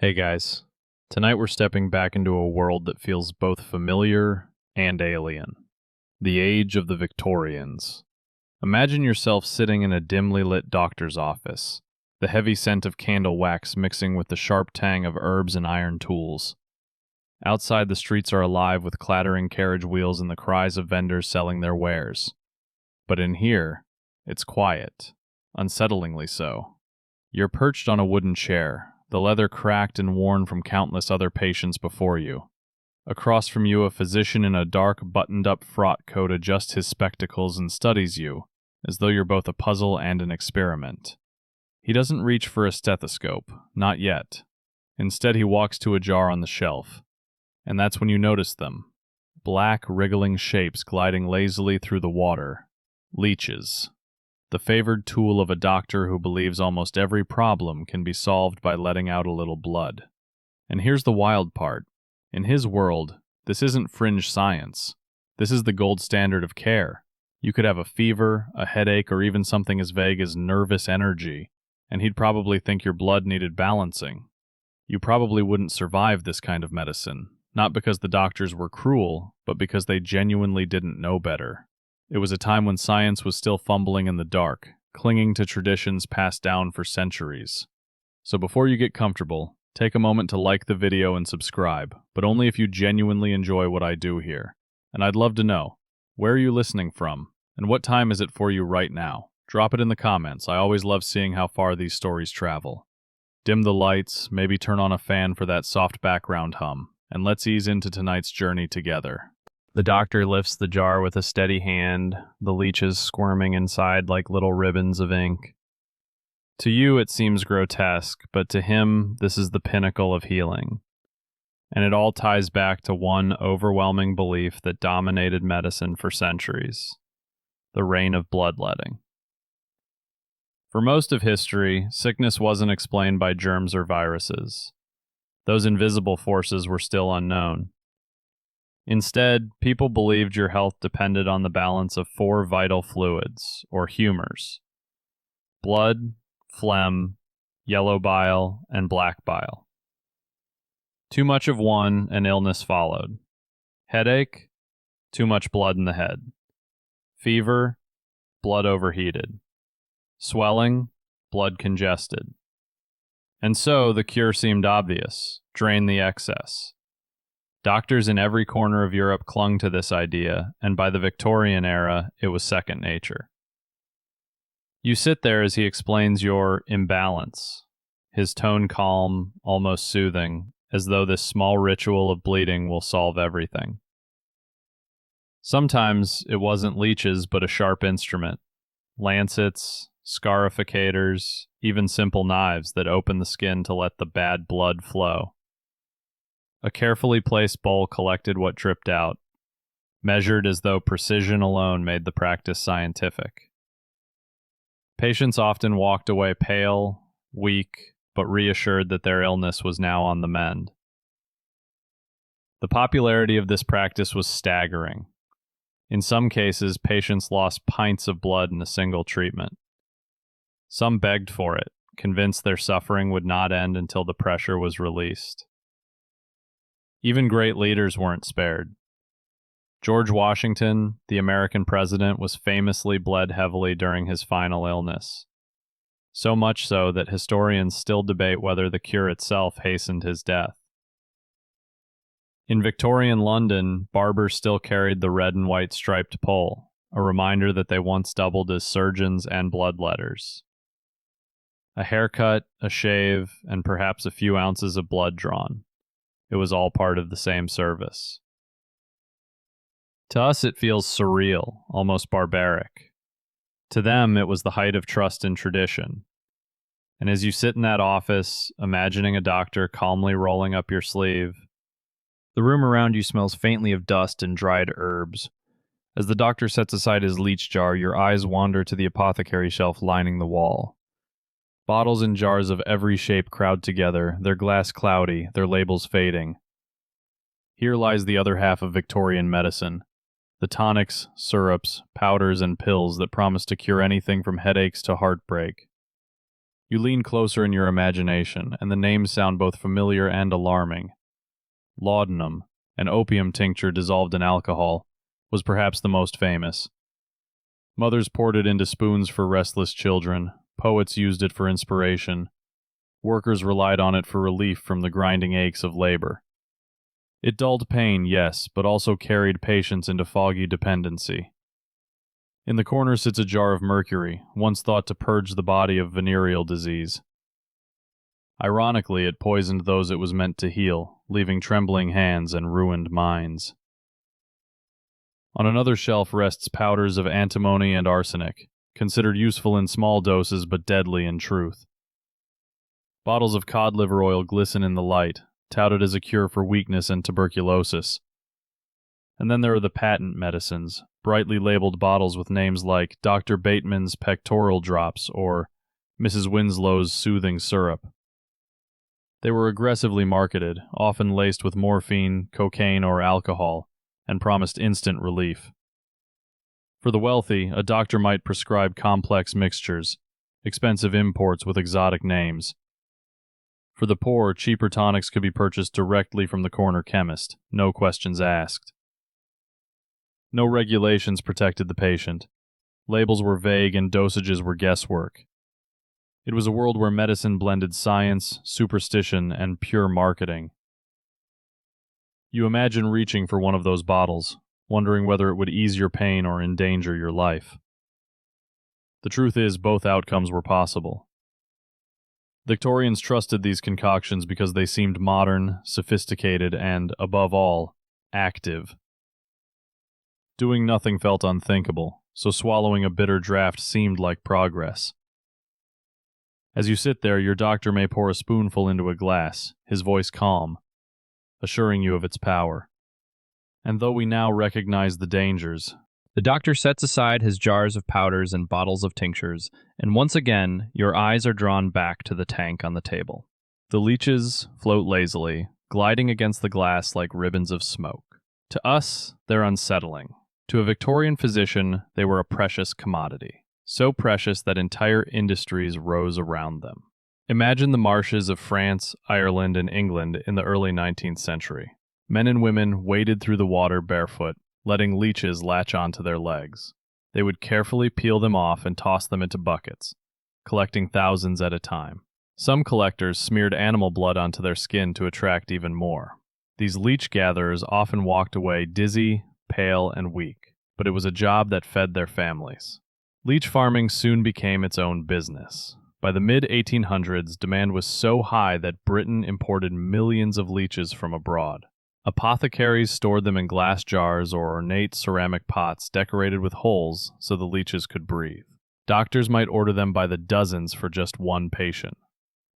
Hey guys, tonight we're stepping back into a world that feels both familiar and alien. The age of the Victorians. Imagine yourself sitting in a dimly lit doctor's office, the heavy scent of candle wax mixing with the sharp tang of herbs and iron tools. Outside, the streets are alive with clattering carriage wheels and the cries of vendors selling their wares. But in here, it's quiet, unsettlingly so. You're perched on a wooden chair, the leather cracked and worn from countless other patients before you. Across from you, a physician in a dark, buttoned-up frock coat adjusts his spectacles and studies you, as though you're both a puzzle and an experiment. He doesn't reach for a stethoscope, not yet. Instead, he walks to a jar on the shelf. And that's when you notice them. Black, wriggling shapes gliding lazily through the water. Leeches. The favored tool of a doctor who believes almost every problem can be solved by letting out a little blood. And here's the wild part. In his world, this isn't fringe science. This is the gold standard of care. You could have a fever, a headache, or even something as vague as nervous energy, and he'd probably think your blood needed balancing. You probably wouldn't survive this kind of medicine, not because the doctors were cruel, but because they genuinely didn't know better. It was a time when science was still fumbling in the dark, clinging to traditions passed down for centuries. So before you get comfortable, take a moment to like the video and subscribe, but only if you genuinely enjoy what I do here. And I'd love to know, where are you listening from? And what time is it for you right now? Drop it in the comments. I always love seeing how far these stories travel. Dim the lights, maybe turn on a fan for that soft background hum, and let's ease into tonight's journey together. The doctor lifts the jar with a steady hand, the leeches squirming inside like little ribbons of ink. To you it seems grotesque, but to him this is the pinnacle of healing. And it all ties back to one overwhelming belief that dominated medicine for centuries: the reign of bloodletting. For most of history, sickness wasn't explained by germs or viruses. Those invisible forces were still unknown. Instead, people believed your health depended on the balance of four vital fluids, or humors: blood, phlegm, yellow bile, and black bile. Too much of one, and illness followed. Headache, too much blood in the head. Fever, blood overheated. Swelling, blood congested. And so the cure seemed obvious: drain the excess. Doctors in every corner of Europe clung to this idea, and by the Victorian era, it was second nature. You sit there as he explains your imbalance, his tone calm, almost soothing, as though this small ritual of bleeding will solve everything. Sometimes it wasn't leeches, but a sharp instrument: lancets, scarificators, even simple knives that open the skin to let the bad blood flow. A carefully placed bowl collected what dripped out, measured as though precision alone made the practice scientific. Patients often walked away pale, weak, but reassured that their illness was now on the mend. The popularity of this practice was staggering. In some cases, patients lost pints of blood in a single treatment. Some begged for it, convinced their suffering would not end until the pressure was released. Even great leaders weren't spared. George Washington, the American president, was famously bled heavily during his final illness. So much so that historians still debate whether the cure itself hastened his death. In Victorian London, barbers still carried the red and white striped pole, a reminder that they once doubled as surgeons and bloodletters. A haircut, a shave, and perhaps a few ounces of blood drawn. It was all part of the same service. To us, it feels surreal, almost barbaric. To them, it was the height of trust and tradition. And as you sit in that office, imagining a doctor calmly rolling up your sleeve, the room around you smells faintly of dust and dried herbs. As the doctor sets aside his leech jar, your eyes wander to the apothecary shelf lining the wall. Bottles and jars of every shape crowd together, their glass cloudy, their labels fading. Here lies the other half of Victorian medicine: the tonics, syrups, powders, and pills that promise to cure anything from headaches to heartbreak. You lean closer in your imagination, and the names sound both familiar and alarming. Laudanum, an opium tincture dissolved in alcohol, was perhaps the most famous. Mothers poured it into spoons for restless children, poets used it for inspiration, workers relied on it for relief from the grinding aches of labor. It dulled pain, yes, but also carried patients into foggy dependency. In the corner sits a jar of mercury, once thought to purge the body of venereal disease. Ironically, it poisoned those it was meant to heal, leaving trembling hands and ruined minds. On another shelf rests powders of antimony and arsenic, considered useful in small doses but deadly in truth. Bottles of cod liver oil glisten in the light, touted as a cure for weakness and tuberculosis. And then there are the patent medicines, brightly labeled bottles with names like Dr. Bateman's Pectoral Drops or Mrs. Winslow's Soothing Syrup. They were aggressively marketed, often laced with morphine, cocaine, or alcohol, and promised instant relief. For the wealthy, a doctor might prescribe complex mixtures, expensive imports with exotic names. For the poor, cheaper tonics could be purchased directly from the corner chemist, no questions asked. No regulations protected the patient. Labels were vague and dosages were guesswork. It was a world where medicine blended science, superstition, and pure marketing. You imagine reaching for one of those bottles, wondering whether it would ease your pain or endanger your life. The truth is, both outcomes were possible. Victorians trusted these concoctions because they seemed modern, sophisticated, and, above all, active. Doing nothing felt unthinkable, so swallowing a bitter draught seemed like progress. As you sit there, your doctor may pour a spoonful into a glass, his voice calm, assuring you of its power. And though we now recognize the dangers, the doctor sets aside his jars of powders and bottles of tinctures, and once again, your eyes are drawn back to the tank on the table. The leeches float lazily, gliding against the glass like ribbons of smoke. To us, they're unsettling. To a Victorian physician, they were a precious commodity, so precious that entire industries rose around them. Imagine the marshes of France, Ireland, and England in the early 19th century. Men and women waded through the water barefoot, letting leeches latch onto their legs. They would carefully peel them off and toss them into buckets, collecting thousands at a time. Some collectors smeared animal blood onto their skin to attract even more. These leech gatherers often walked away dizzy, pale, and weak, but it was a job that fed their families. Leech farming soon became its own business. By the mid-1800s, demand was so high that Britain imported millions of leeches from abroad. Apothecaries stored them in glass jars or ornate ceramic pots decorated with holes so the leeches could breathe. Doctors might order them by the dozens for just one patient.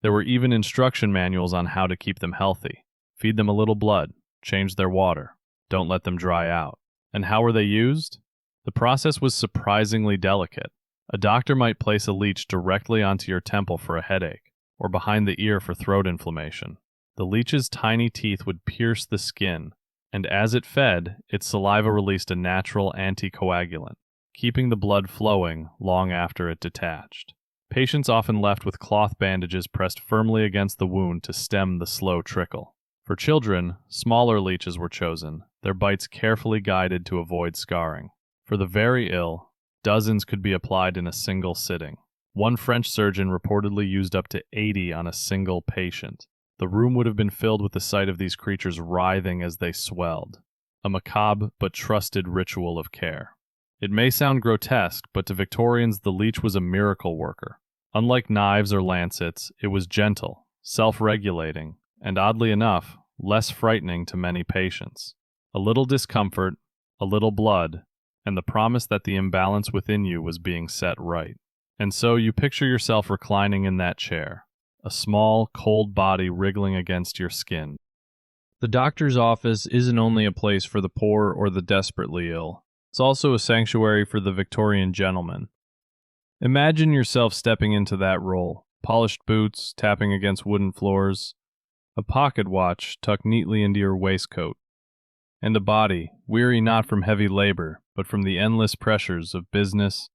There were even instruction manuals on how to keep them healthy. Feed them a little blood, change their water, don't let them dry out. And how were they used? The process was surprisingly delicate. A doctor might place a leech directly onto your temple for a headache, or behind the ear for throat inflammation. The leech's tiny teeth would pierce the skin, and as it fed, its saliva released a natural anticoagulant, keeping the blood flowing long after it detached. Patients often left with cloth bandages pressed firmly against the wound to stem the slow trickle. For children, smaller leeches were chosen, their bites carefully guided to avoid scarring. For the very ill, dozens could be applied in a single sitting. One French surgeon reportedly used up to 80 on a single patient. The room would have been filled with the sight of these creatures writhing as they swelled. A macabre but trusted ritual of care. It may sound grotesque, but to Victorians the leech was a miracle worker. Unlike knives or lancets, it was gentle, self-regulating, and oddly enough, less frightening to many patients. A little discomfort, a little blood, and the promise that the imbalance within you was being set right. And so you picture yourself reclining in that chair, a small, cold body wriggling against your skin. The doctor's office isn't only a place for the poor or the desperately ill. It's also a sanctuary for the Victorian gentleman. Imagine yourself stepping into that role, polished boots tapping against wooden floors, a pocket watch tucked neatly into your waistcoat, and a body weary not from heavy labor, but from the endless pressures of business,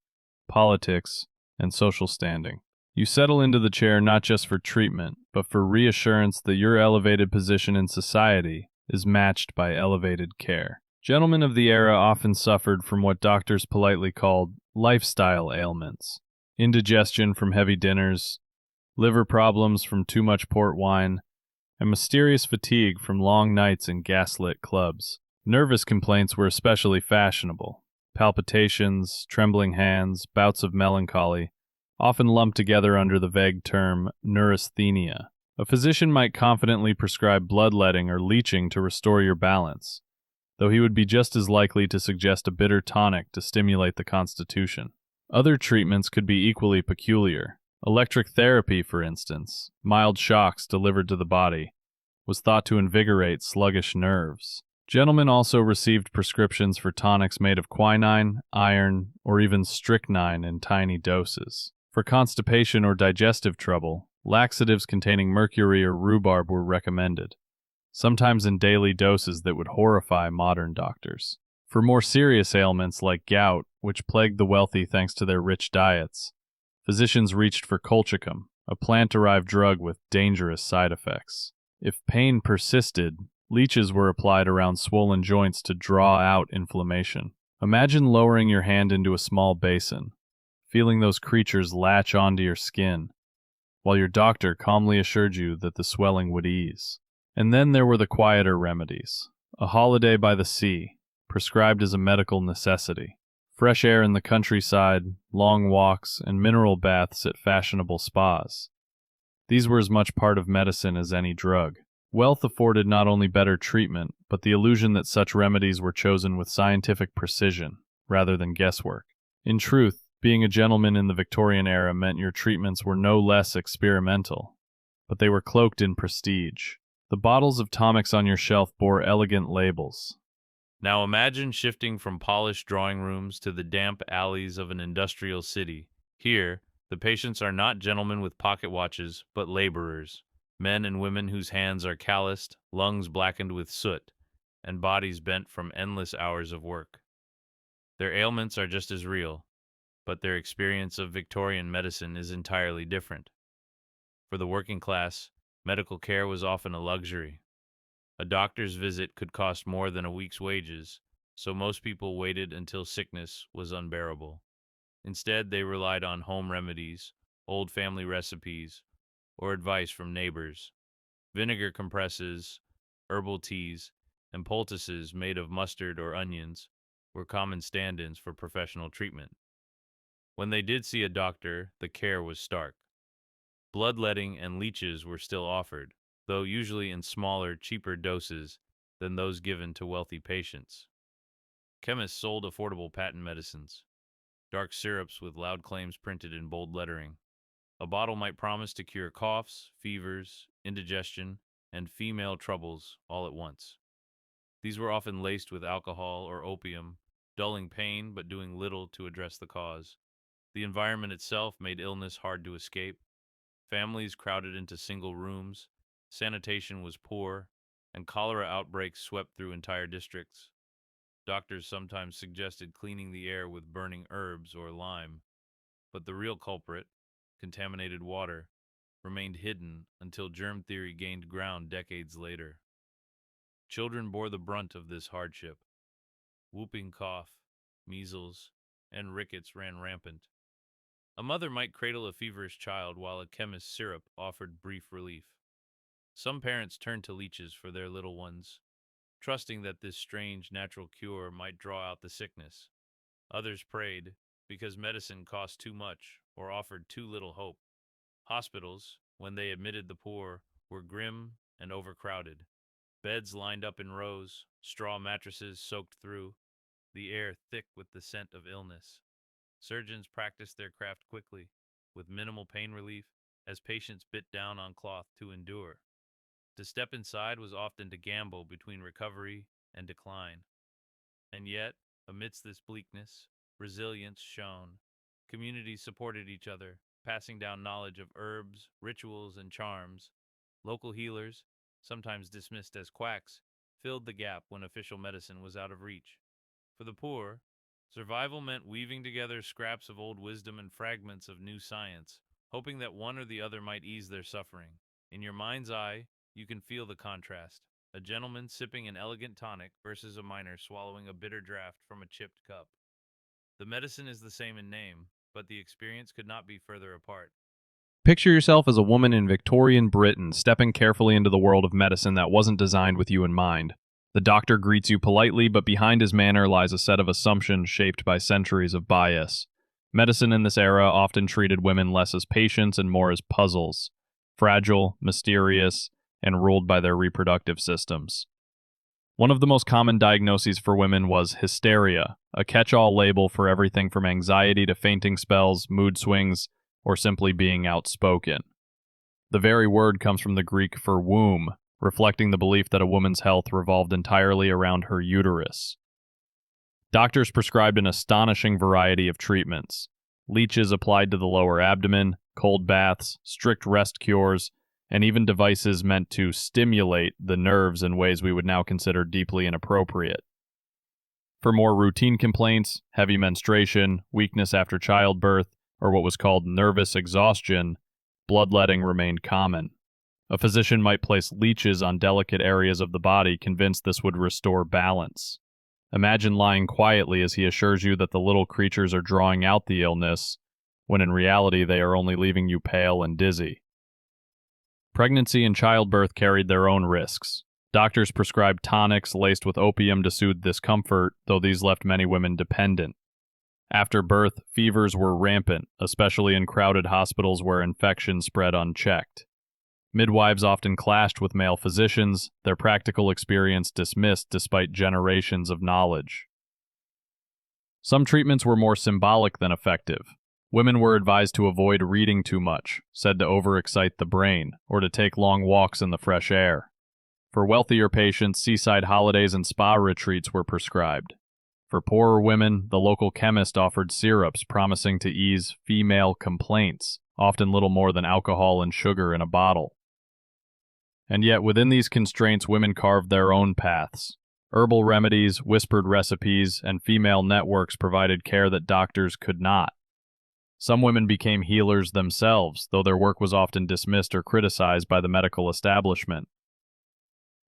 politics, and social standing. You settle into the chair not just for treatment, but for reassurance that your elevated position in society is matched by elevated care. Gentlemen of the era often suffered from what doctors politely called lifestyle ailments: indigestion from heavy dinners, liver problems from too much port wine, and mysterious fatigue from long nights in gaslit clubs. Nervous complaints were especially fashionable: palpitations, trembling hands, bouts of melancholy, often lumped together under the vague term neurasthenia. A physician might confidently prescribe bloodletting or leeching to restore your balance, though he would be just as likely to suggest a bitter tonic to stimulate the constitution. Other treatments could be equally peculiar. Electric therapy, for instance, mild shocks delivered to the body, was thought to invigorate sluggish nerves. Gentlemen also received prescriptions for tonics made of quinine, iron, or even strychnine in tiny doses. For constipation or digestive trouble, laxatives containing mercury or rhubarb were recommended, sometimes in daily doses that would horrify modern doctors. For more serious ailments like gout, which plagued the wealthy thanks to their rich diets, physicians reached for colchicum, a plant-derived drug with dangerous side effects. If pain persisted, leeches were applied around swollen joints to draw out inflammation. Imagine lowering your hand into a small basin, feeling those creatures latch onto your skin, while your doctor calmly assured you that the swelling would ease. And then there were the quieter remedies. A holiday by the sea, prescribed as a medical necessity. Fresh air in the countryside, long walks, and mineral baths at fashionable spas. These were as much part of medicine as any drug. Wealth afforded not only better treatment, but the illusion that such remedies were chosen with scientific precision, rather than guesswork. In truth, being a gentleman in the Victorian era meant your treatments were no less experimental, but they were cloaked in prestige. The bottles of tonics on your shelf bore elegant labels. Now imagine shifting from polished drawing rooms to the damp alleys of an industrial city. Here, the patients are not gentlemen with pocket watches, but laborers, men and women whose hands are calloused, lungs blackened with soot, and bodies bent from endless hours of work. Their ailments are just as real, but their experience of Victorian medicine is entirely different. For the working class, medical care was often a luxury. A doctor's visit could cost more than a week's wages, so most people waited until sickness was unbearable. Instead, they relied on home remedies, old family recipes, or advice from neighbors. Vinegar compresses, herbal teas, and poultices made of mustard or onions were common stand-ins for professional treatment. When they did see a doctor, the care was stark. Bloodletting and leeches were still offered, though usually in smaller, cheaper doses than those given to wealthy patients. Chemists sold affordable patent medicines, dark syrups with loud claims printed in bold lettering. A bottle might promise to cure coughs, fevers, indigestion, and female troubles all at once. These were often laced with alcohol or opium, dulling pain but doing little to address the cause. The environment itself made illness hard to escape. Families crowded into single rooms, sanitation was poor, and cholera outbreaks swept through entire districts. Doctors sometimes suggested cleaning the air with burning herbs or lime, but the real culprit, contaminated water, remained hidden until germ theory gained ground decades later. Children bore the brunt of this hardship. Whooping cough, measles, and rickets ran rampant. A mother might cradle a feverish child while a chemist's syrup offered brief relief. Some parents turned to leeches for their little ones, trusting that this strange natural cure might draw out the sickness. Others prayed because medicine cost too much or offered too little hope. Hospitals, when they admitted the poor, were grim and overcrowded. Beds lined up in rows, straw mattresses soaked through, the air thick with the scent of illness. Surgeons practiced their craft quickly, with minimal pain relief, as patients bit down on cloth to endure. To step inside was often to gamble between recovery and decline. And yet, amidst this bleakness, resilience shone. Communities supported each other, passing down knowledge of herbs, rituals, and charms. Local healers, sometimes dismissed as quacks, filled the gap when official medicine was out of reach. For the poor, survival meant weaving together scraps of old wisdom and fragments of new science, hoping that one or the other might ease their suffering. In your mind's eye, you can feel the contrast. A gentleman sipping an elegant tonic versus a miner swallowing a bitter draught from a chipped cup. The medicine is the same in name, but the experience could not be further apart. Picture yourself as a woman in Victorian Britain, stepping carefully into the world of medicine that wasn't designed with you in mind. The doctor greets you politely, but behind his manner lies a set of assumptions shaped by centuries of bias. Medicine in this era often treated women less as patients and more as puzzles, fragile, mysterious, and ruled by their reproductive systems. One of the most common diagnoses for women was hysteria, a catch-all label for everything from anxiety to fainting spells, mood swings, or simply being outspoken. The very word comes from the Greek for womb, reflecting the belief that a woman's health revolved entirely around her uterus. Doctors prescribed an astonishing variety of treatments. Leeches applied to the lower abdomen, cold baths, strict rest cures, and even devices meant to stimulate the nerves in ways we would now consider deeply inappropriate. For more routine complaints, heavy menstruation, weakness after childbirth, or what was called nervous exhaustion, bloodletting remained common. A physician might place leeches on delicate areas of the body, convinced this would restore balance. Imagine lying quietly as he assures you that the little creatures are drawing out the illness, when in reality they are only leaving you pale and dizzy. Pregnancy and childbirth carried their own risks. Doctors prescribed tonics laced with opium to soothe discomfort, though these left many women dependent. After birth, fevers were rampant, especially in crowded hospitals where infection spread unchecked. Midwives often clashed with male physicians, their practical experience dismissed despite generations of knowledge. Some treatments were more symbolic than effective. Women were advised to avoid reading too much, said to overexcite the brain, or to take long walks in the fresh air. For wealthier patients, seaside holidays and spa retreats were prescribed. For poorer women, the local chemist offered syrups promising to ease female complaints, often little more than alcohol and sugar in a bottle. And yet, within these constraints, women carved their own paths. Herbal remedies, whispered recipes, and female networks provided care that doctors could not. Some women became healers themselves, though their work was often dismissed or criticized by the medical establishment.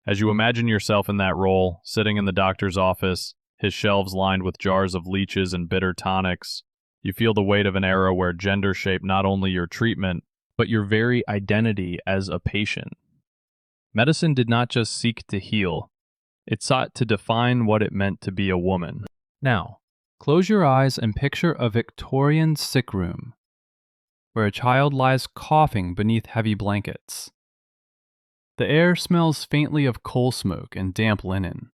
As you imagine yourself in that role, sitting in the doctor's office, his shelves lined with jars of leeches and bitter tonics, you feel the weight of an era where gender shaped not only your treatment, but your very identity as a patient. Medicine did not just seek to heal, it sought to define what it meant to be a woman. Now, close your eyes and picture a Victorian sick room, where a child lies coughing beneath heavy blankets. The air smells faintly of coal smoke and damp linen.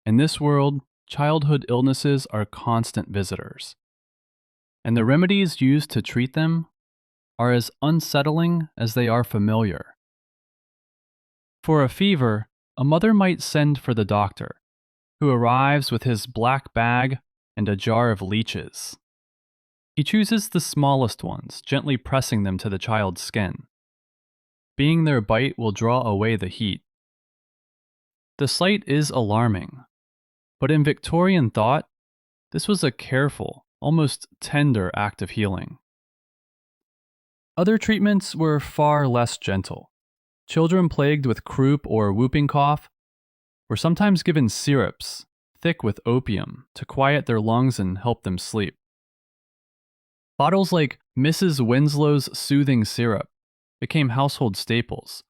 In this world, childhood illnesses are constant visitors, and the remedies used to treat them are as unsettling as they are familiar. For a fever, a mother might send for the doctor, who arrives with his black bag and a jar of leeches. He chooses the smallest ones, gently pressing them to the child's skin. Being their bite will draw away the heat. The sight is alarming, but in Victorian thought, this was a careful, almost tender act of healing. Other treatments were far less gentle. Children plagued with croup or whooping cough were sometimes given syrups, thick with opium, to quiet their lungs and help them sleep. Bottles like Mrs. Winslow's soothing syrup became household staples,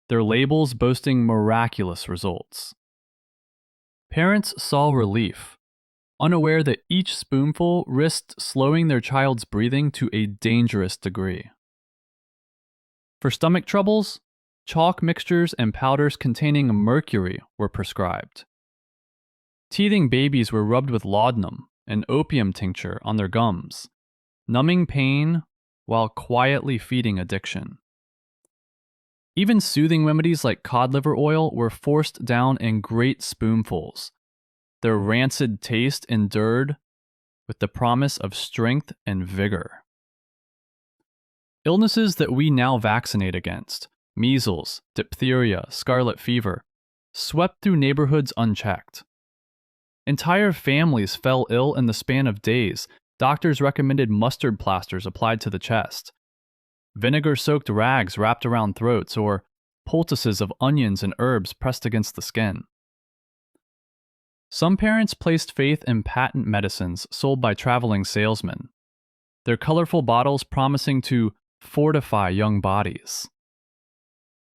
their labels boasting miraculous results. Parents saw relief, unaware that each spoonful risked slowing their child's breathing to a dangerous degree. For stomach troubles, chalk mixtures and powders containing mercury were prescribed. Teething babies were rubbed with laudanum, an opium tincture, on their gums, numbing pain while quietly feeding addiction. Even soothing remedies like cod liver oil were forced down in great spoonfuls, their rancid taste endured with the promise of strength and vigor. Illnesses that we now vaccinate against, measles, diphtheria, scarlet fever, swept through neighborhoods unchecked. Entire families fell ill in the span of days, Doctors recommended mustard plasters applied to the chest, vinegar-soaked rags wrapped around throats, or poultices of onions and herbs pressed against the skin. Some parents placed faith in patent medicines sold by traveling salesmen, their colorful bottles promising to fortify young bodies.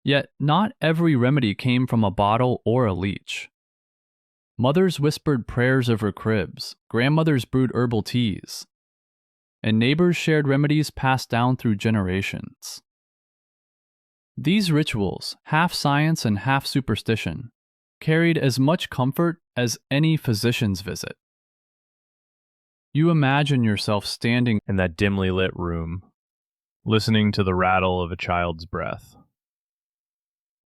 Yet not every remedy came from a bottle or a leech. Mothers whispered prayers over cribs, grandmothers brewed herbal teas, and neighbors shared remedies passed down through generations. These rituals, half science and half superstition, carried as much comfort as any physician's visit. You imagine yourself standing In that dimly lit room, listening to the rattle of a child's breath.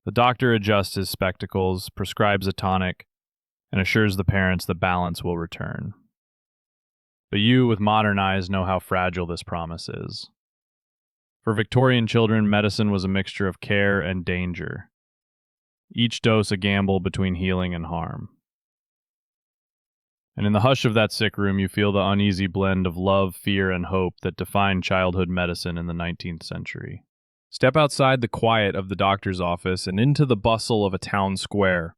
The doctor adjusts his spectacles, prescribes a tonic, and assures the parents that balance will return. But you, with modern eyes, know how fragile this promise is. For Victorian children, medicine was a mixture of care and danger, each dose a gamble between healing and harm. And in the hush of that sick room, you feel the uneasy blend of love, fear, and hope that defined childhood medicine in the 19th century. Step outside the quiet of the doctor's office and into the bustle of a town square.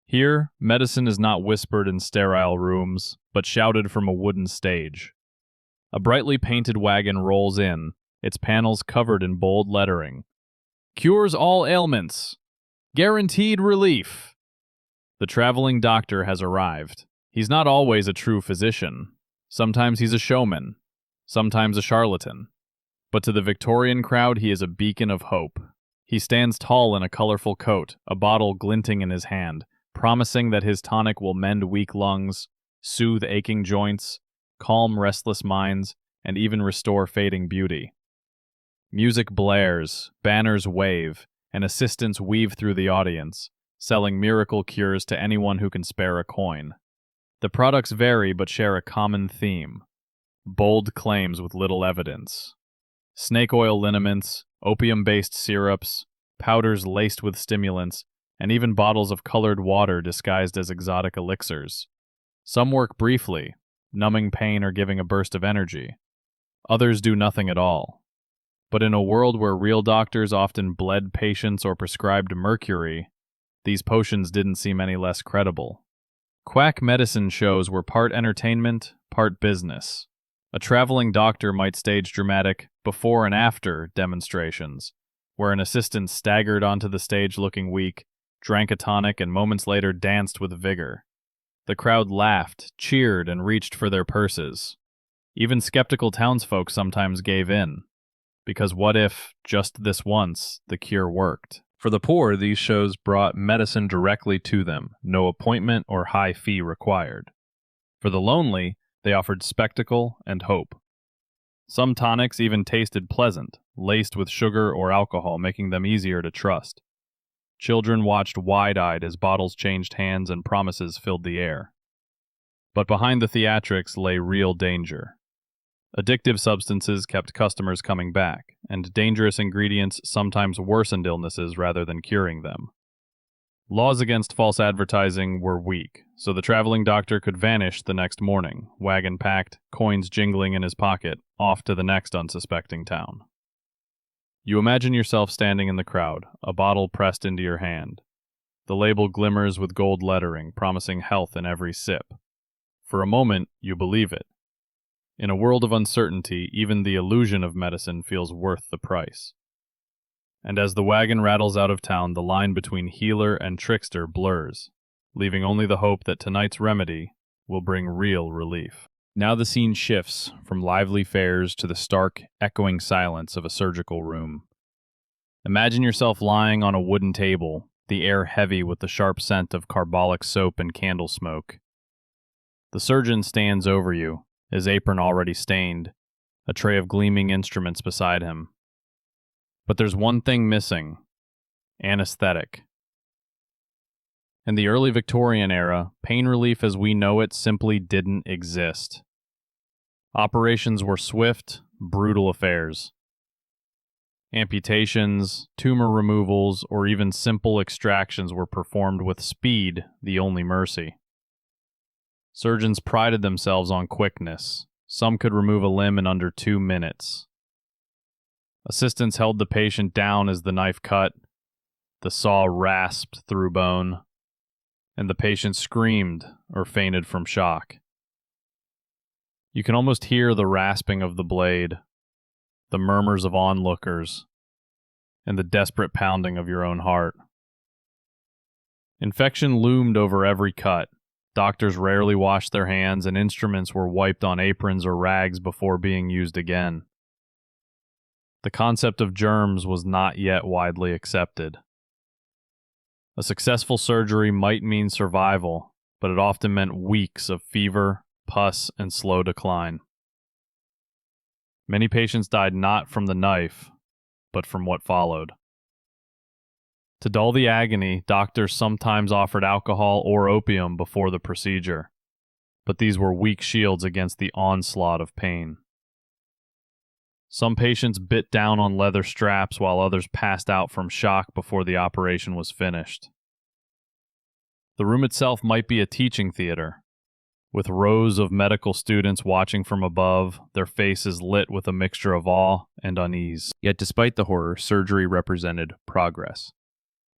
Here, medicine is not whispered in sterile rooms, but shouted from a wooden stage. A brightly painted wagon rolls in, its panels covered in bold lettering. Cures all ailments. Guaranteed relief. The traveling doctor has arrived. He's not always a true physician. Sometimes he's a showman, sometimes a charlatan. But to the Victorian crowd, he is a beacon of hope. He stands tall in a colorful coat, a bottle glinting in his hand, promising that his tonic will mend weak lungs, soothe aching joints, calm restless minds, and even restore fading beauty. Music blares, banners wave, and assistants weave through the audience, selling miracle cures to anyone who can spare a coin. The products vary but share a common theme: bold claims with little evidence. Snake oil liniments, opium-based syrups, powders laced with stimulants, and even bottles of colored water disguised as exotic elixirs. Some work briefly, numbing pain or giving a burst of energy. Others do nothing at all. But in a world where real doctors often bled patients or prescribed mercury, these potions didn't seem any less credible. Quack medicine shows were part entertainment, part business. A traveling doctor might stage dramatic before and after demonstrations, where an assistant staggered onto the stage looking weak, drank a tonic, and moments later danced with vigor. The crowd laughed, cheered, and reached for their purses. Even skeptical townsfolk sometimes gave in, because what if, just this once, the cure worked? For the poor, these shows brought medicine directly to them, no appointment or high fee required. For the lonely, they offered spectacle and hope. Some tonics even tasted pleasant, laced with sugar or alcohol, making them easier to trust. Children watched wide-eyed as bottles changed hands and promises filled the air. But behind the theatrics lay real danger. Addictive substances kept customers coming back, and dangerous ingredients sometimes worsened illnesses rather than curing them. Laws against false advertising were weak, so the traveling doctor could vanish the next morning, wagon packed, coins jingling in his pocket, off to the next unsuspecting town. You imagine yourself standing in the crowd, a bottle pressed into your hand. The label glimmers with gold lettering, promising health in every sip. For a moment, you believe it. In a world of uncertainty, even the illusion of medicine feels worth the price. And as the wagon rattles out of town, the line between healer and trickster blurs, leaving only the hope that tonight's remedy will bring real relief. Now the scene shifts from lively fairs to the stark, echoing silence of a surgical room. Imagine yourself lying on a wooden table, the air heavy with the sharp scent of carbolic soap and candle smoke. The surgeon stands over you, his apron already stained, a tray of gleaming instruments beside him. But there's one thing missing: anesthetic. In the early Victorian era, pain relief as we know it simply didn't exist. Operations were swift, brutal affairs. Amputations, tumor removals, or even simple extractions were performed with speed, the only mercy. Surgeons prided themselves on quickness, Some could remove a limb in under 2 minutes. Assistants held the patient down as the knife cut, the saw rasped through bone, and the patient screamed or fainted from shock. You can almost hear the rasping of the blade, the murmurs of onlookers, and the desperate pounding of your own heart. Infection loomed over every cut. Doctors rarely washed their hands, and instruments were wiped on aprons or rags before being used again. The concept of germs was not yet widely accepted. A successful surgery might mean survival, but it often meant weeks of fever, pus, and slow decline. Many patients died not from the knife, but from what followed. To dull the agony, doctors sometimes offered alcohol or opium before the procedure, but these were weak shields against the onslaught of pain. Some patients bit down on leather straps while others passed out from shock before the operation was finished. The room itself might be a teaching theater, with rows of medical students watching from above, their faces lit with a mixture of awe and unease. Yet despite the horror, surgery represented progress.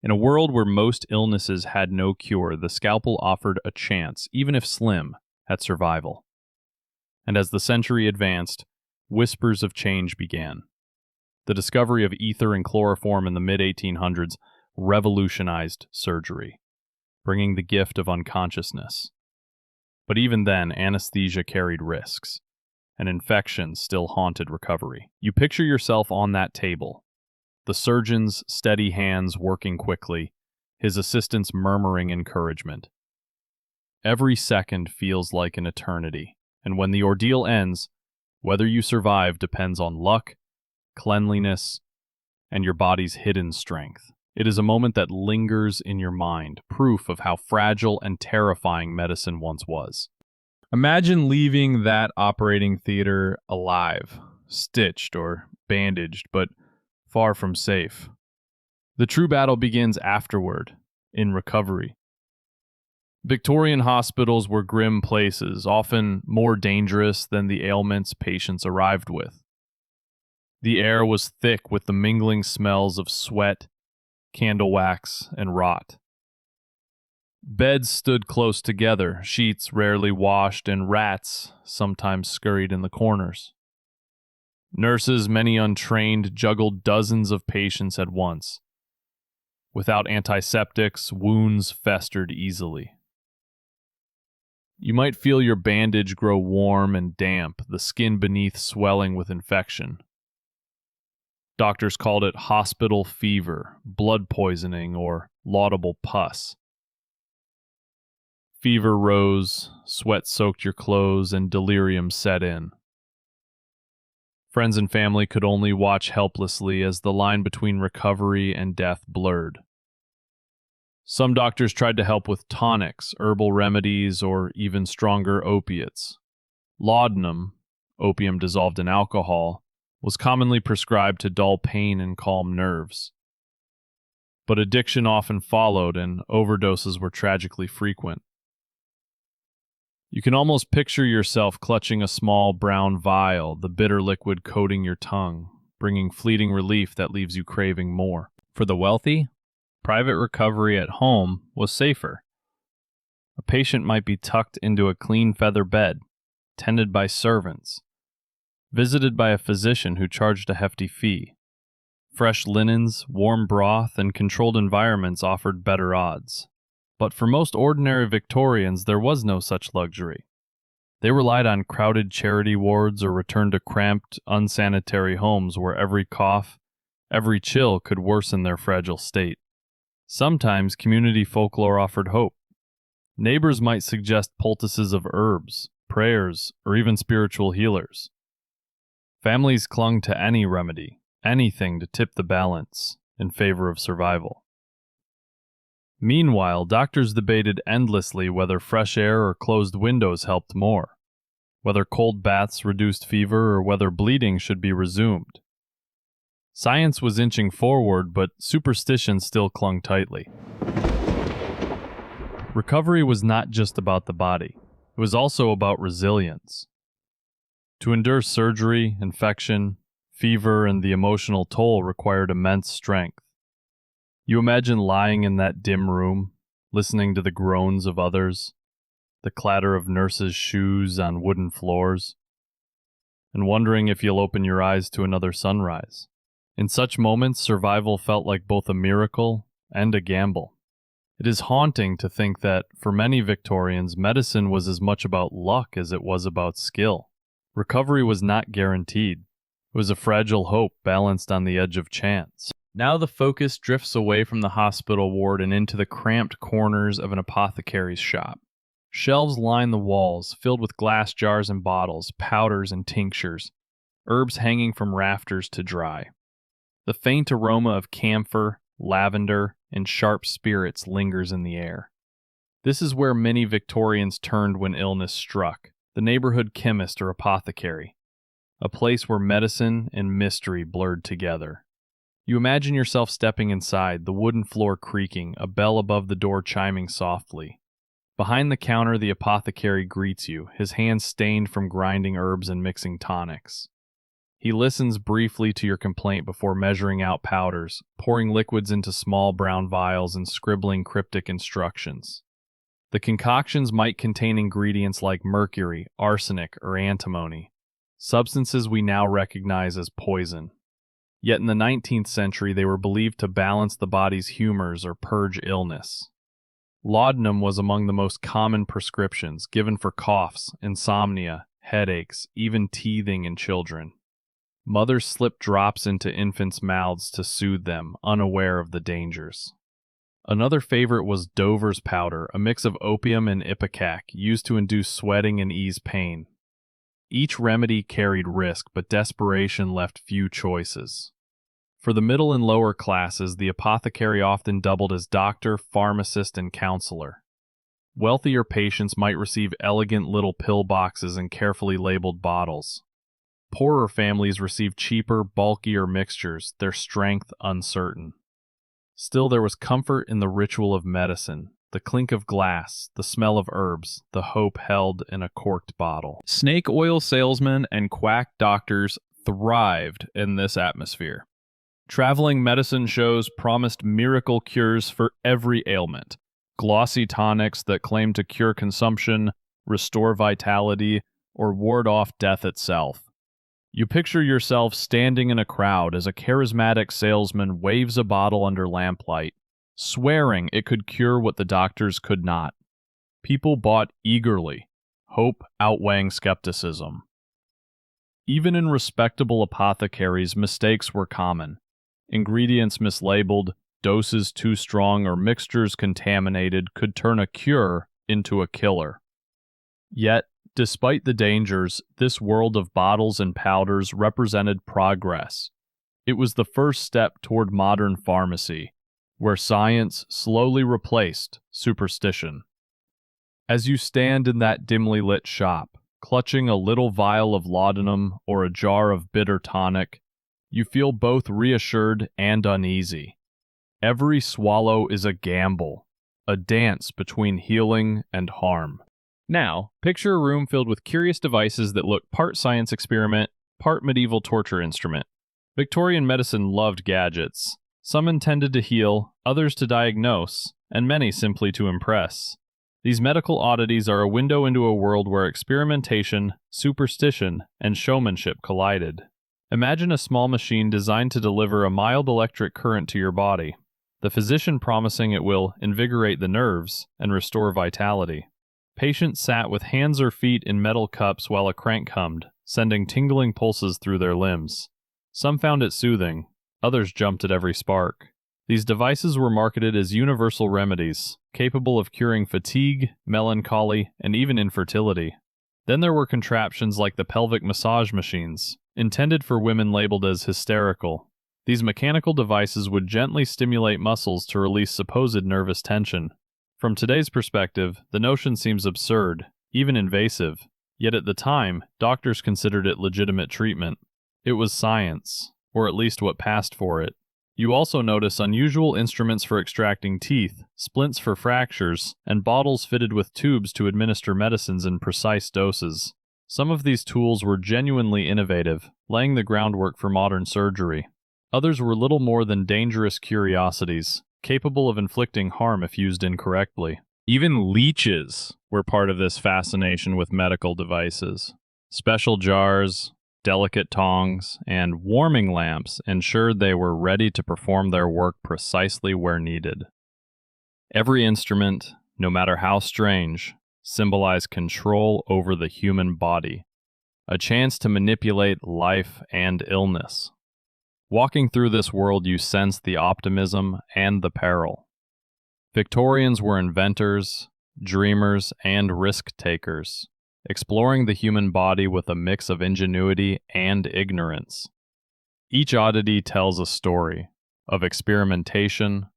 In a world where most illnesses had no cure, the scalpel offered a chance, even if slim, at survival. And as the century advanced, whispers of change began. The discovery of ether and chloroform in the mid-1800s revolutionized surgery, bringing the gift of unconsciousness. But even then, anesthesia carried risks, and infections still haunted recovery. You picture yourself on that table, the surgeon's steady hands working quickly, his assistants murmuring encouragement. Every second feels like an eternity, and when the ordeal ends, whether you survive depends on luck, cleanliness, and your body's hidden strength. It is a moment that lingers in your mind, proof of how fragile and terrifying medicine once was. Imagine leaving that operating theater alive, stitched or bandaged, but far from safe. The true battle begins afterward, in recovery. Victorian hospitals were grim places, often more dangerous than the ailments patients arrived with. The air was thick with the mingling smells of sweat, candle wax, and rot. Beds stood close together, sheets rarely washed, and rats sometimes scurried in the corners. Nurses, many untrained, juggled dozens of patients at once. Without antiseptics, wounds festered easily. You might feel your bandage grow warm and damp, the skin beneath swelling with infection. Doctors called it hospital fever, blood poisoning, or laudable pus. Fever rose, sweat soaked your clothes, and delirium set in. Friends and family could only watch helplessly as the line between recovery and death blurred. Some doctors tried to help with tonics, herbal remedies, or even stronger opiates. Laudanum, opium dissolved in alcohol, was commonly prescribed to dull pain and calm nerves. But addiction often followed, and overdoses were tragically frequent. You can almost picture yourself clutching a small brown vial, the bitter liquid coating your tongue, bringing fleeting relief that leaves you craving more. For the wealthy, private recovery at home was safer. A patient might be tucked into a clean feather bed, tended by servants, visited by a physician who charged a hefty fee. Fresh linens, warm broth, and controlled environments offered better odds. But for most ordinary Victorians, there was no such luxury. They relied on crowded charity wards or returned to cramped, unsanitary homes where every cough, every chill could worsen their fragile state. Sometimes community folklore offered hope. Neighbors might suggest poultices of herbs, prayers, or even spiritual healers. Families clung to any remedy, anything to tip the balance in favor of survival. Meanwhile, doctors debated endlessly whether fresh air or closed windows helped more, whether cold baths reduced fever, or whether bleeding should be resumed. Science was inching forward, but superstition still clung tightly. Recovery was not just about the body. It was also about resilience. To endure surgery, infection, fever, and the emotional toll required immense strength. You imagine lying in that dim room, listening to the groans of others, the clatter of nurses' shoes on wooden floors, and wondering if you'll open your eyes to another sunrise. In such moments, survival felt like both a miracle and a gamble. It is haunting to think that, for many Victorians, medicine was as much about luck as it was about skill. Recovery was not guaranteed. It was a fragile hope balanced on the edge of chance. Now the focus drifts away from the hospital ward and into the cramped corners of an apothecary's shop. Shelves line the walls, filled with glass jars and bottles, powders and tinctures, herbs hanging from rafters to dry. The faint aroma of camphor, lavender, and sharp spirits lingers in the air. This is where many Victorians turned when illness struck, the neighborhood chemist or apothecary, a place where medicine and mystery blurred together. You imagine yourself stepping inside, the wooden floor creaking, a bell above the door chiming softly. Behind the counter, the apothecary greets you, his hands stained from grinding herbs and mixing tonics. He listens briefly to your complaint before measuring out powders, pouring liquids into small brown vials and scribbling cryptic instructions. The concoctions might contain ingredients like mercury, arsenic, or antimony, substances we now recognize as poison. Yet in the 19th century, they were believed to balance the body's humors or purge illness. Laudanum was among the most common prescriptions, given for coughs, insomnia, headaches, even teething in children. Mothers slipped drops into infants' mouths to soothe them, unaware of the dangers. Another favorite was Dover's powder, a mix of opium and ipecac, used to induce sweating and ease pain. Each remedy carried risk, but desperation left few choices. For the middle and lower classes, the apothecary often doubled as doctor, pharmacist, and counselor. Wealthier patients might receive elegant little pill boxes and carefully labeled bottles. Poorer families received cheaper, bulkier mixtures, their strength uncertain. Still, there was comfort in the ritual of medicine, the clink of glass, the smell of herbs, the hope held in a corked bottle. Snake oil salesmen and quack doctors thrived in this atmosphere. Traveling medicine shows promised miracle cures for every ailment. Glossy tonics that claimed to cure consumption, restore vitality, or ward off death itself. You picture yourself standing in a crowd as a charismatic salesman waves a bottle under lamplight, swearing it could cure what the doctors could not. People bought eagerly, hope outweighing skepticism. Even in respectable apothecaries, mistakes were common. Ingredients mislabeled, doses too strong, or mixtures contaminated could turn a cure into a killer. Yet, despite the dangers, this world of bottles and powders represented progress. It was the first step toward modern pharmacy, where science slowly replaced superstition. As you stand in that dimly lit shop, clutching a little vial of laudanum or a jar of bitter tonic, you feel both reassured and uneasy. Every swallow is a gamble, a dance between healing and harm. Now, picture a room filled with curious devices that look part science experiment, part medieval torture instrument. Victorian medicine loved gadgets. Some intended to heal, others to diagnose, and many simply to impress. These medical oddities are a window into a world where experimentation, superstition, and showmanship collided. Imagine a small machine designed to deliver a mild electric current to your body, the physician promising it will invigorate the nerves and restore vitality. Patients sat with hands or feet in metal cups while a crank hummed, sending tingling pulses through their limbs. Some found it soothing, others jumped at every spark. These devices were marketed as universal remedies, capable of curing fatigue, melancholy, and even infertility. Then there were contraptions like the pelvic massage machines, intended for women labeled as hysterical. These mechanical devices would gently stimulate muscles to release supposed nervous tension. From today's perspective, the notion seems absurd, even invasive, yet at the time, doctors considered it legitimate treatment. It was science, or at least what passed for it. You also notice unusual instruments for extracting teeth, splints for fractures, and bottles fitted with tubes to administer medicines in precise doses. Some of these tools were genuinely innovative, laying the groundwork for modern surgery. Others were little more than dangerous curiosities, capable of inflicting harm if used incorrectly. Even leeches were part of this fascination with medical devices. Special jars, delicate tongs, and warming lamps ensured they were ready to perform their work precisely where needed. Every instrument, no matter how strange, symbolized control over the human body, a chance to manipulate life and illness. Walking through this world, you sense the optimism and the peril. Victorians were inventors, dreamers, and risk-takers, exploring the human body with a mix of ingenuity and ignorance. Each oddity tells a story of experimentation,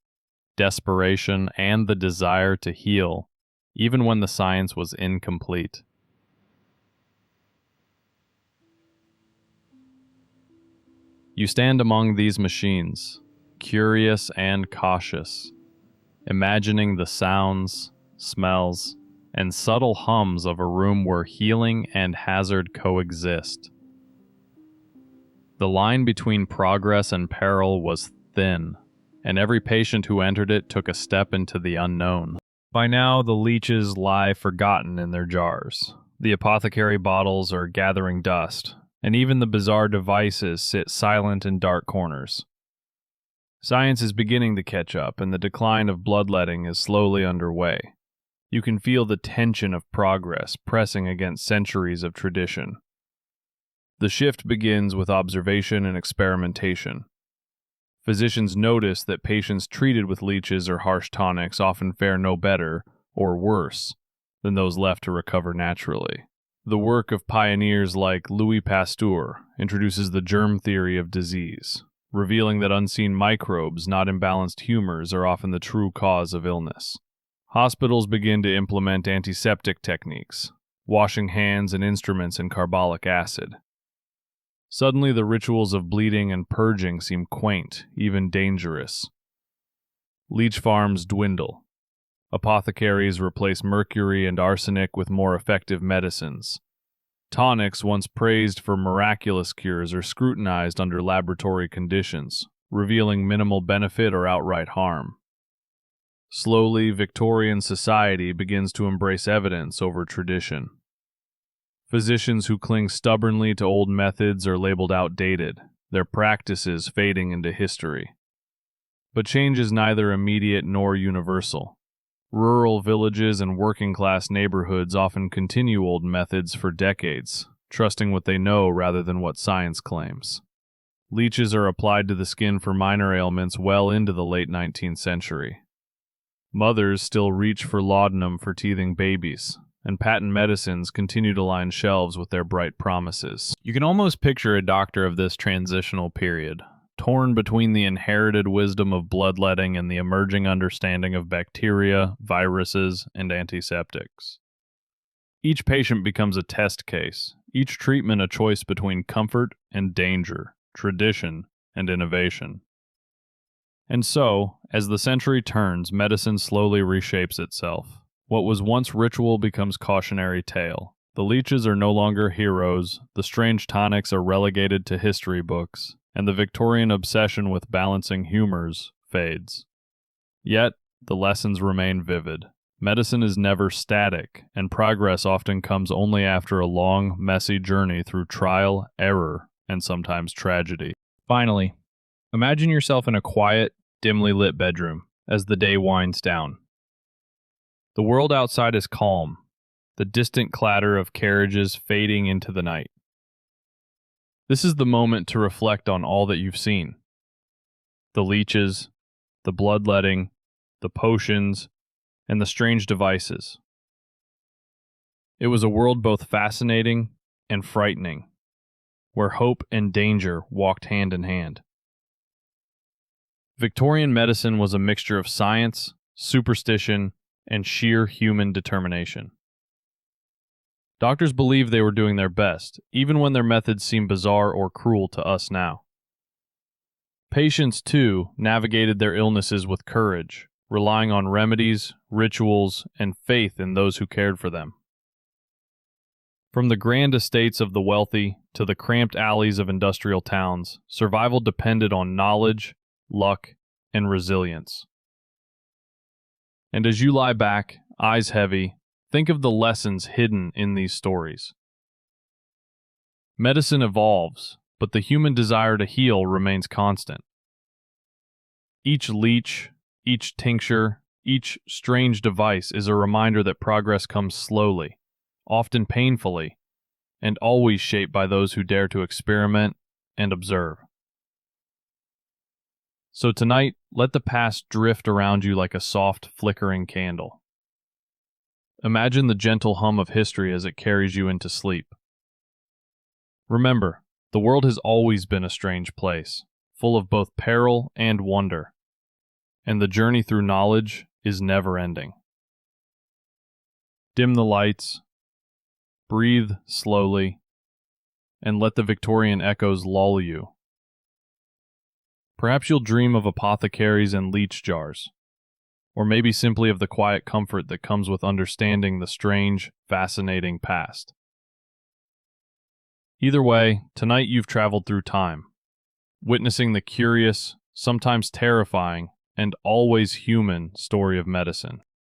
desperation, and the desire to heal, even when the science was incomplete. You stand among these machines, curious and cautious, imagining the sounds, smells, and subtle hums of a room where healing and hazard coexist. The line between progress and peril was thin, and every patient who entered it took a step into the unknown. By now, the leeches lie forgotten in their jars. The apothecary bottles are gathering dust, and even the bizarre devices sit silent in dark corners. Science is beginning to catch up, and the decline of bloodletting is slowly underway. You can feel the tension of progress pressing against centuries of tradition. The shift begins with observation and experimentation. Physicians notice that patients treated with leeches or harsh tonics often fare no better, or worse, than those left to recover naturally. The work of pioneers like Louis Pasteur introduces the germ theory of disease, revealing that unseen microbes, not imbalanced humors, are often the true cause of illness. Hospitals begin to implement antiseptic techniques, washing hands and instruments in carbolic acid. Suddenly, the rituals of bleeding and purging seem quaint, even dangerous. Leech farms dwindle. Apothecaries replace mercury and arsenic with more effective medicines. Tonics, once praised for miraculous cures, are scrutinized under laboratory conditions, revealing minimal benefit or outright harm. Slowly, Victorian society begins to embrace evidence over tradition. Physicians who cling stubbornly to old methods are labeled outdated, their practices fading into history. But change is neither immediate nor universal. Rural villages and working-class neighborhoods often continue old methods for decades, trusting what they know rather than what science claims. Leeches are applied to the skin for minor ailments well into the late 19th century. Mothers still reach for laudanum for teething babies, and patent medicines continue to line shelves with their bright promises. You can almost picture a doctor of this transitional period, torn between the inherited wisdom of bloodletting and the emerging understanding of bacteria, viruses, and antiseptics. Each patient becomes a test case, each treatment a choice between comfort and danger, tradition and innovation. And so, as the century turns, medicine slowly reshapes itself. What was once ritual becomes cautionary tale. The leeches are no longer heroes, the strange tonics are relegated to history books, and the Victorian obsession with balancing humors fades. Yet, the lessons remain vivid. Medicine is never static, and progress often comes only after a long, messy journey through trial, error, and sometimes tragedy. Finally, imagine yourself in a quiet, dimly lit bedroom as the day winds down. The world outside is calm, the distant clatter of carriages fading into the night. This is the moment to reflect on all that you've seen. The leeches, the bloodletting, the potions, and the strange devices. It was a world both fascinating and frightening, where hope and danger walked hand in hand. Victorian medicine was a mixture of science, superstition, and sheer human determination. Doctors believed they were doing their best, even when their methods seem bizarre or cruel to us now. Patients, too, navigated their illnesses with courage, relying on remedies, rituals, and faith in those who cared for them. From the grand estates of the wealthy to the cramped alleys of industrial towns, survival depended on knowledge, luck, and resilience. And as you lie back, eyes heavy, think of the lessons hidden in these stories. Medicine evolves, but the human desire to heal remains constant. Each leech, each tincture, each strange device is a reminder that progress comes slowly, often painfully, and always shaped by those who dare to experiment and observe. So tonight, let the past drift around you like a soft, flickering candle. Imagine the gentle hum of history as it carries you into sleep. Remember, the world has always been a strange place, full of both peril and wonder, and the journey through knowledge is never-ending. Dim the lights, breathe slowly, and let the Victorian echoes lull you. Perhaps you'll dream of apothecaries and leech jars, or maybe simply of the quiet comfort that comes with understanding the strange, fascinating past. Either way, tonight you've traveled through time, witnessing the curious, sometimes terrifying, and always human story of medicine.